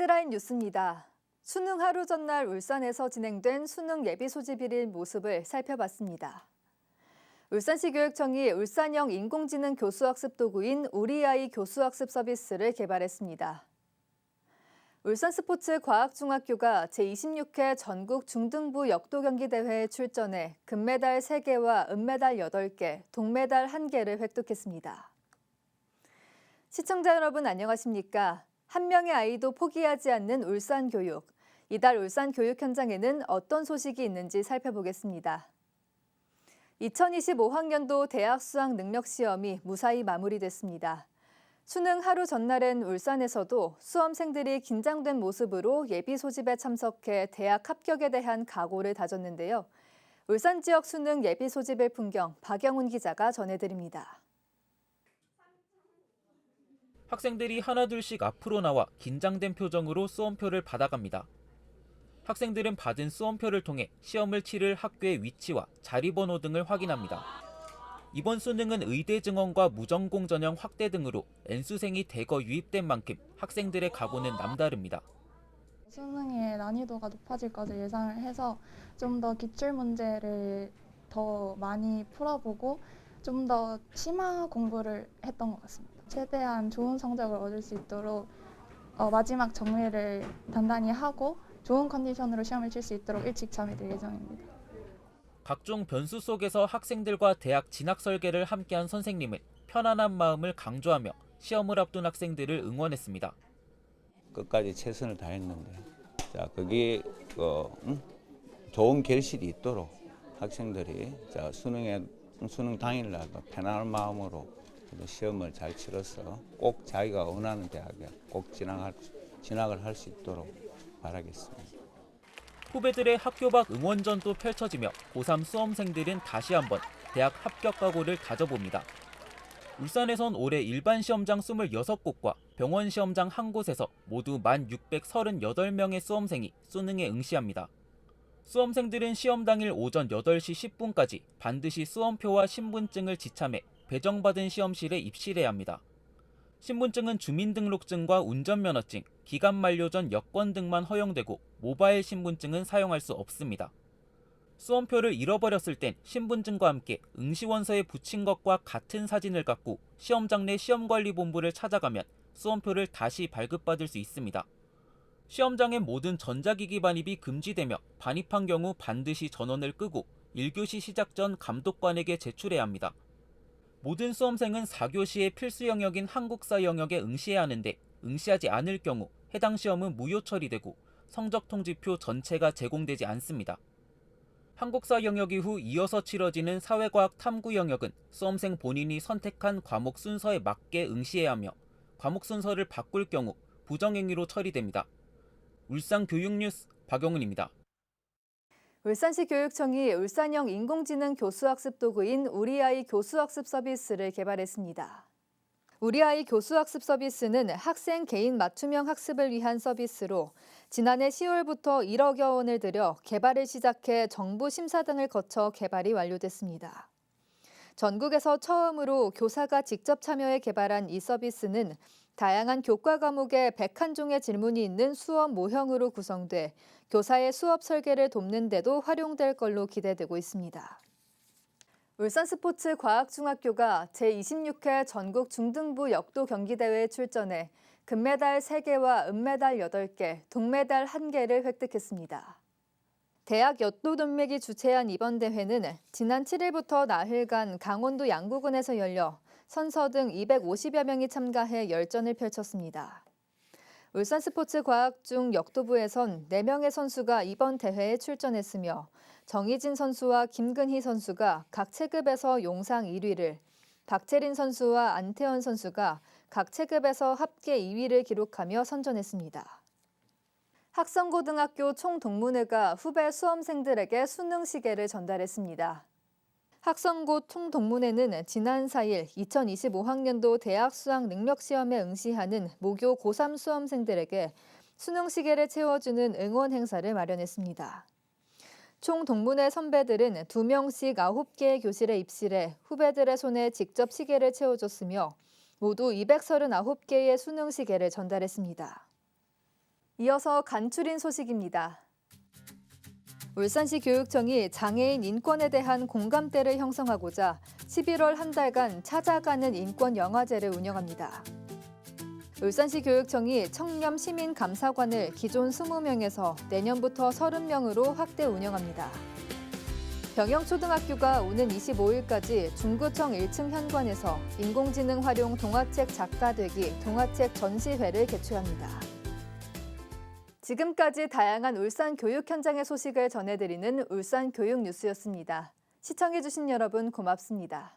헤드라인 뉴스입니다. 수능 하루 전날 울산에서 진행된 수능 예비 소집일 모습을 살펴봤습니다. 울산시 교육청이 울산형 인공지능 교수학습 도구인 우리아이 교수학습 서비스를 개발했습니다. 울산스포츠과학중학교가 제26회 전국 중등부 역도 경기 대회에 출전해 금메달 3개와 은메달 8개, 동메달 1개를 획득했습니다. 시청자 여러분 안녕하십니까? 한 명의 아이도 포기하지 않는 울산교육. 이달 울산 교육 현장에는 어떤 소식이 있는지 살펴보겠습니다. 2025학년도 대학 수학 능력 시험이 무사히 마무리됐습니다. 수능 하루 전날엔 울산에서도 수험생들이 긴장된 모습으로 예비 소집에 참석해 대학 합격에 대한 각오를 다졌는데요. 울산 지역 수능 예비 소집의 풍경 박영훈 기자가 전해드립니다. 학생들이 하나둘씩 앞으로 나와 긴장된 표정으로 수험표를 받아갑니다. 학생들은 받은 수험표를 통해 시험을 치를 학교의 위치와 자리번호 등을 확인합니다. 이번 수능은 의대 증원과 무전공 전형 확대 등으로 N수생이 대거 유입된 만큼 학생들의 각오는 남다릅니다. 수능의 난이도가 높아질 것을 예상을 해서 좀 더 기출문제를 더 많이 풀어보고 좀 더 심화 공부를 했던 것 같습니다. 최대한 좋은 성적을 얻을 수 있도록 마지막 정리를 단단히 하고 좋은 컨디션으로 시험을 칠 수 있도록 일찍 잠이 들 예정입니다. 각종 변수 속에서 학생들과 대학 진학 설계를 함께한 선생님은 편안한 마음을 강조하며 시험을 앞둔 학생들을 응원했습니다. 끝까지 최선을 다했는데, 거기 좋은 결실이 있도록 학생들이 수능 당일날도 편안한 마음으로 시험을 잘 치러서 꼭 자기가 원하는 대학에 꼭 진학을 할 수 있도록 바라겠습니다. 후배들의 학교 밖 응원전도 펼쳐지며 고3 수험생들은 다시 한번 대학 합격 각오를 다져봅니다. 울산에선 올해 일반 시험장 26곳과 병원 시험장 1곳에서 모두 1,638명의 수험생이 수능에 응시합니다. 수험생들은 시험 당일 오전 8시 10분까지 반드시 수험표와 신분증을 지참해 배정받은 시험실에 입실해야 합니다. 신분증은 주민등록증과 운전면허증, 기간 만료 전 여권 등만 허용되고 모바일 신분증은 사용할 수 없습니다. 수험표를 잃어버렸을 땐 신분증과 함께 응시원서에 붙인 것과 같은 사진을 갖고 시험장 내 시험관리본부를 찾아가면 수험표를 다시 발급받을 수 있습니다. 시험장의 모든 전자기기 반입이 금지되며 반입한 경우 반드시 전원을 끄고 1교시 시작 전 감독관에게 제출해야 합니다. 모든 수험생은 4교시의 필수 영역인 한국사 영역에 응시해야 하는데 응시하지 않을 경우 해당 시험은 무효 처리되고 성적 통지표 전체가 제공되지 않습니다. 한국사 영역 이후 이어서 치러지는 사회과학 탐구 영역은 수험생 본인이 선택한 과목 순서에 맞게 응시해야 하며 과목 순서를 바꿀 경우 부정행위로 처리됩니다. 울산 교육뉴스 박영훈입니다. 울산시 교육청이 울산형 인공지능 교수학습 도구인 우리아이 교수학습 서비스를 개발했습니다. 우리아이 교수학습 서비스는 학생 개인 맞춤형 학습을 위한 서비스로 지난해 10월부터 1억여 원을 들여 개발을 시작해 정부 심사 등을 거쳐 개발이 완료됐습니다. 전국에서 처음으로 교사가 직접 참여해 개발한 이 서비스는 다양한 교과 과목에 101종의 질문이 있는 수업 모형으로 구성돼 교사의 수업 설계를 돕는 데도 활용될 걸로 기대되고 있습니다. 울산스포츠과학중학교가 제26회 전국 중등부 역도 경기대회에 출전해 금메달 3개와 은메달 8개, 동메달 1개를 획득했습니다. 대학 역도동맥이 주최한 이번 대회는 지난 7일부터 나흘간 강원도 양구군에서 열려 선서 등 250여 명이 참가해 열전을 펼쳤습니다. 울산스포츠과학중 역도부에선 4명의 선수가 이번 대회에 출전했으며 정희진 선수와 김근희 선수가 각 체급에서 용상 1위를, 박채린 선수와 안태원 선수가 각 체급에서 합계 2위를 기록하며 선전했습니다. 학성고등학교 총동문회가 후배 수험생들에게 수능 시계를 전달했습니다. 학성고 총동문회는 지난 4일 2025학년도 대학 수학 능력 시험에 응시하는 모교 고3 수험생들에게 수능 시계를 채워주는 응원 행사를 마련했습니다. 총동문회 선배들은 2명씩 9개의 교실에 입실해 후배들의 손에 직접 시계를 채워줬으며 모두 239개의 수능 시계를 전달했습니다. 이어서 간추린 소식입니다. 울산시 교육청이 장애인 인권에 대한 공감대를 형성하고자 11월 한 달간 찾아가는 인권 영화제를 운영합니다. 울산시 교육청이 청렴 시민 감사관을 기존 20명에서 내년부터 30명으로 확대 운영합니다. 병영초등학교가 오는 25일까지 중구청 1층 현관에서 인공지능 활용 동화책 작가되기 동화책 전시회를 개최합니다. 지금까지 다양한 울산 교육 현장의 소식을 전해드리는 울산 교육 뉴스였습니다. 시청해주신 여러분 고맙습니다.